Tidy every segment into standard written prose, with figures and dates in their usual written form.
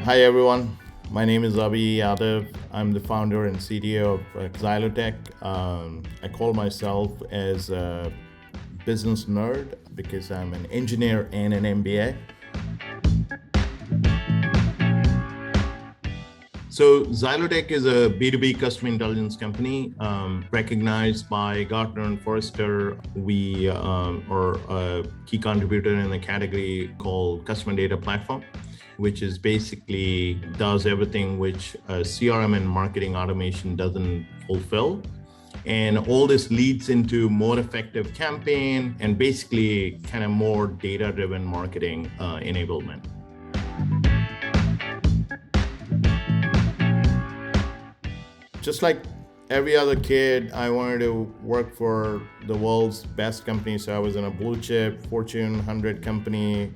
Hi everyone, my name is Abhi Yadav. I'm the founder and CTO of Zylotech. I call myself as a business nerd because I'm an engineer and an MBA. So Zylotech is a B2B customer intelligence company recognized by Gartner and Forrester. We are a key contributor in a category called customer data platform, which is basically does everything which CRM and marketing automation doesn't fulfill. And all this leads into more effective campaign and basically kind of more data-driven marketing enablement. Just like every other kid, I wanted to work for the world's best company. So I was in a blue chip Fortune 100 company.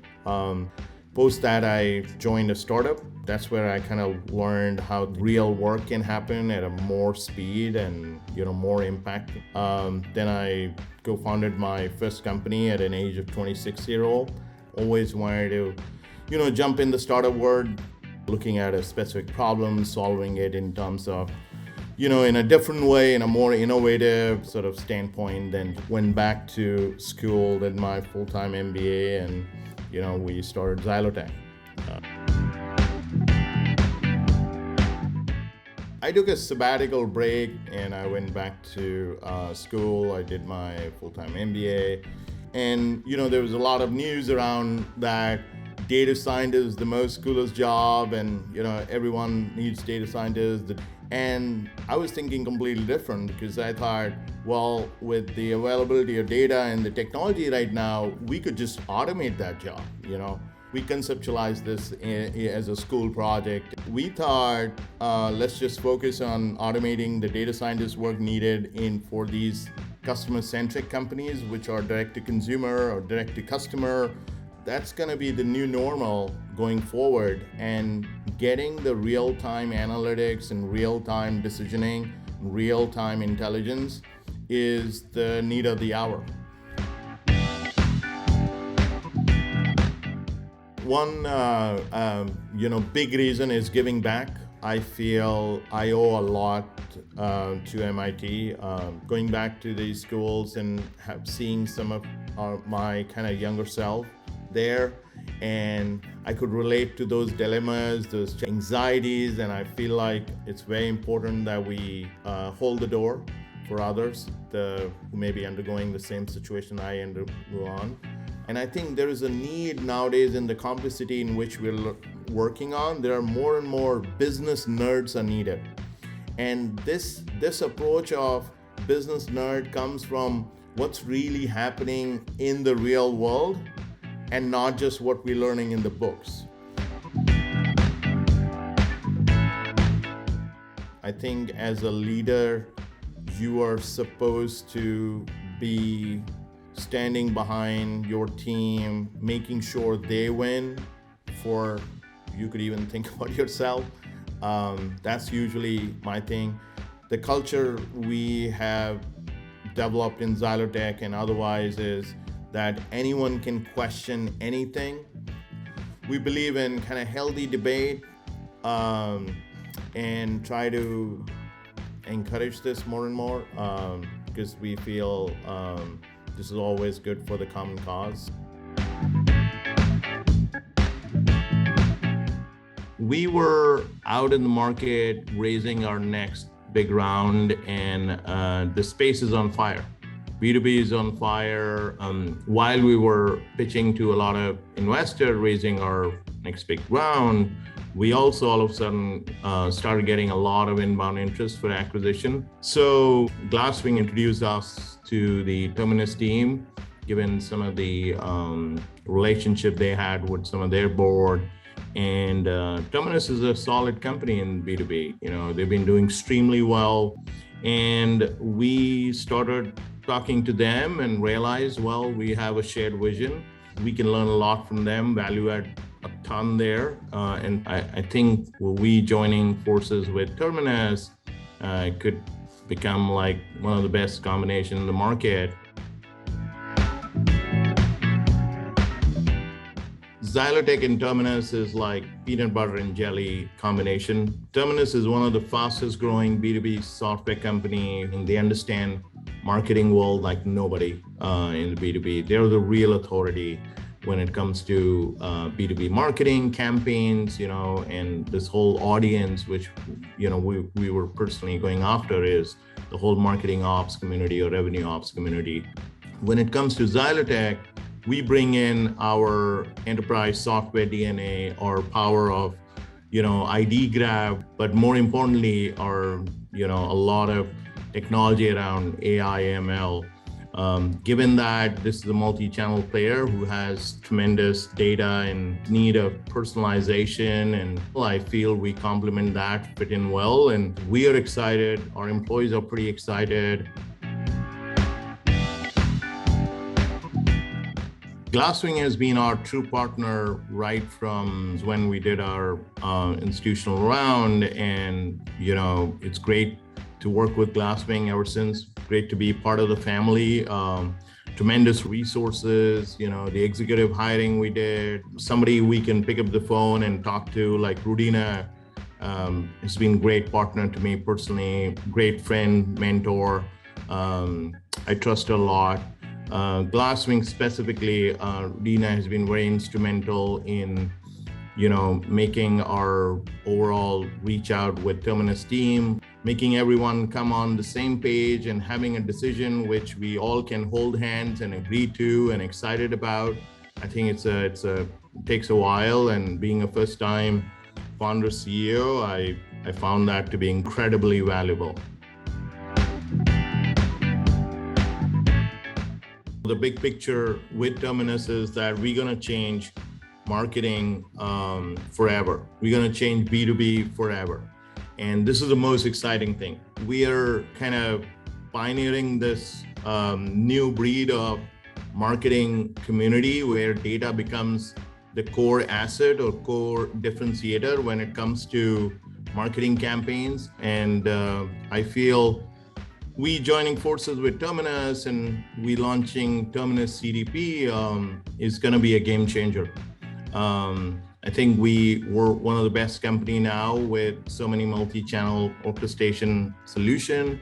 Post that, I joined a startup. That's where I kind of learned how real work can happen at a more speed and more impact. Then I co-founded my first company at an age of 26-year-old. Always wanted to, jump in the startup world, looking at a specific problem, solving it in terms of in a different way, in a more innovative sort of standpoint. Then went back to school, did my full-time MBA, and we started Zylotech. I took a sabbatical break and I went back to school. I did my full-time MBA, and there was a lot of news around that data scientist is the most coolest job, and everyone needs data scientists. And I was thinking completely different because I thought, well, with the availability of data and the technology right now, we could just automate that job. We conceptualized this as a school project. We thought, let's just focus on automating the data scientist work needed for these customer-centric companies, which are direct to consumer or direct to customer. That's going to be the new normal going forward, and getting the real-time analytics and real-time decisioning, real-time intelligence is the need of the hour. One big reason is giving back. I feel I owe a lot to MIT. Going back to these schools and seeing some of my kind of younger self there, and I could relate to those dilemmas, those anxieties, and I feel like it's very important that we hold the door for others who may be undergoing the same situation I undergo on. And I think there is a need nowadays in the complexity in which we're working on. There are more and more business nerds are needed, and this approach of business nerd comes from what's really happening in the real world, and not just what we're learning in the books. I think as a leader, you are supposed to be standing behind your team, making sure they win before you could even think about yourself. That's usually my thing. The culture we have developed in Zylotech and otherwise is that anyone can question anything. We believe in kind of healthy debate and try to encourage this more and more because we feel this is always good for the common cause. We were out in the market raising our next big round, and the space is on fire. B2B is on fire. While we were pitching to a lot of investors raising our next big round, we also all of a sudden started getting a lot of inbound interest for acquisition. So Glasswing introduced us to the Terminus team, given some of the relationship they had with some of their board. And Terminus is a solid company in B2B. They've been doing extremely well. And we started talking to them and realized, well, we have a shared vision. We can learn a lot from them, value add a ton there. And I think we joining forces with Terminus could become like one of the best combinations in the market. Zylotech and Terminus is like peanut butter and jelly combination. Terminus is one of the fastest growing B2B software company, and they understand marketing world like nobody in the B2B. They're the real authority when it comes to B2B marketing campaigns, and this whole audience, which, we were personally going after, is the whole marketing ops community or revenue ops community. When it comes to Zylotech, we bring in our enterprise software DNA, our power of, ID grab, but more importantly, a lot of technology around AI, ML. Given that this is a multi-channel player who has tremendous data and need of personalization, and I feel we complement that, fit in well, and we are excited. Our employees are pretty excited. Glasswing has been our true partner right from when we did our institutional round, and it's great to work with Glasswing ever since. Great to be part of the family. Tremendous resources, the executive hiring we did, somebody we can pick up the phone and talk to, like Rudina, has been a great partner to me personally, great friend, mentor. I trust her a lot. Glasswing specifically, Dina has been very instrumental in, making our overall reach out with Terminus team, making everyone come on the same page and having a decision which we all can hold hands and agree to and excited about. I think it takes a while, and being a first-time founder CEO, I found that to be incredibly valuable. The big picture with Terminus is that we're going to change marketing forever. We're going to change B2B forever. And this is the most exciting thing. We are kind of pioneering this new breed of marketing community where data becomes the core asset or core differentiator when it comes to marketing campaigns. And I feel we joining forces with Terminus and we launching Terminus CDP is going to be a game changer. I think we were one of the best company now with so many multi-channel orchestration solution,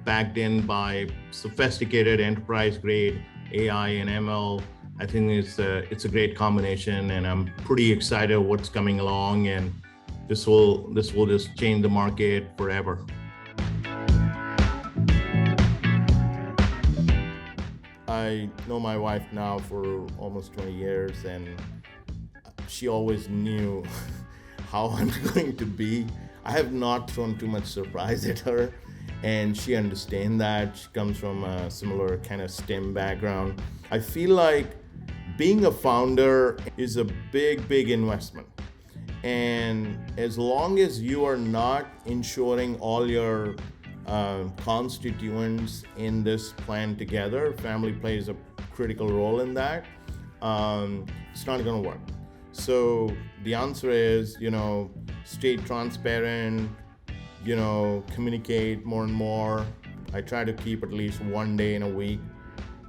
backed in by sophisticated enterprise-grade AI and ML. I think it's a great combination, and I'm pretty excited what's coming along, and this will just change the market forever. I know my wife now for almost 20 years, and she always knew how I'm going to be. I have not thrown too much surprise at her, and she understands that. She comes from a similar kind of STEM background. I feel like being a founder is a big investment. And as long as you are not ensuring all your constituents in this plan together, family plays a critical role in that, it's not going to work. So the answer is, stay transparent, communicate more and more. I try to keep at least one day in a week,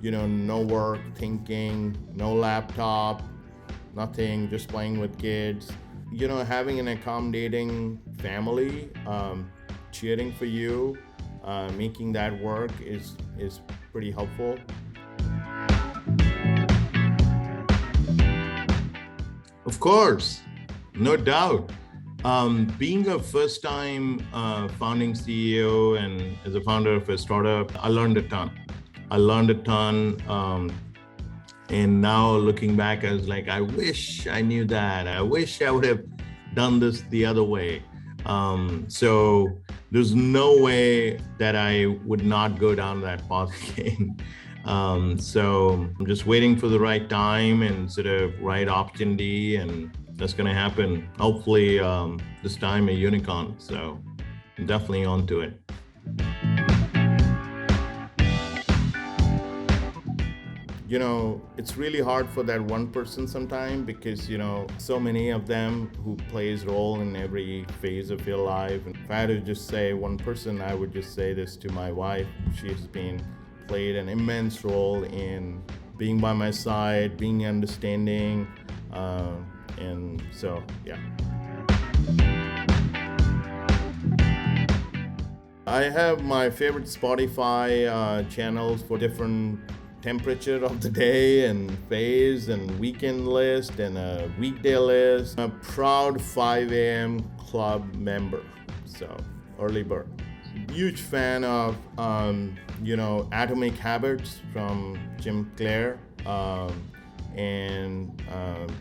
no work, thinking, no laptop, nothing, just playing with kids. Having an accommodating family, cheering for you, making that work is pretty helpful. Of course, no doubt. Being a first-time founding CEO and as a founder of a startup, I learned a ton. And now looking back, I was like, I wish I knew that. I wish I would have done this the other way. So there's no way that I would not go down that path again. So I'm just waiting for the right time and sort of right opportunity, and that's going to happen. Hopefully this time a unicorn. So I'm definitely onto it. It's really hard for that one person sometimes because, so many of them who plays role in every phase of your life. And if I had to just say one person, I would just say this to my wife. She's played an immense role in being by my side, being understanding, And so, yeah. I have my favorite Spotify channels for different temperature of the day and phase and weekend list and a weekday list. I'm a proud 5 a.m. club member, so early bird. Huge fan of Atomic Habits from Jim Clare. And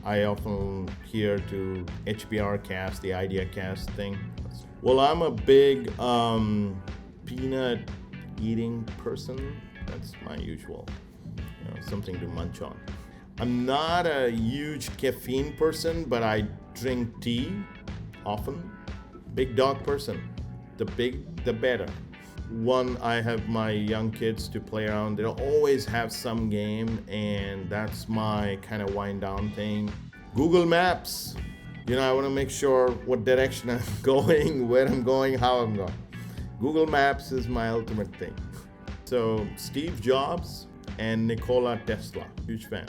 I often hear to HBR cast, the idea cast thing. Well, I'm a big peanut eating person. That's my usual, something to munch on. I'm not a huge caffeine person, but I drink tea often. Big dog person. The big, the better. One, I have my young kids to play around. They'll always have some game, and that's my kind of wind down thing. Google Maps. I want to make sure what direction I'm going, where I'm going, how I'm going. Google Maps is my ultimate thing. So Steve Jobs and Nikola Tesla, huge fan.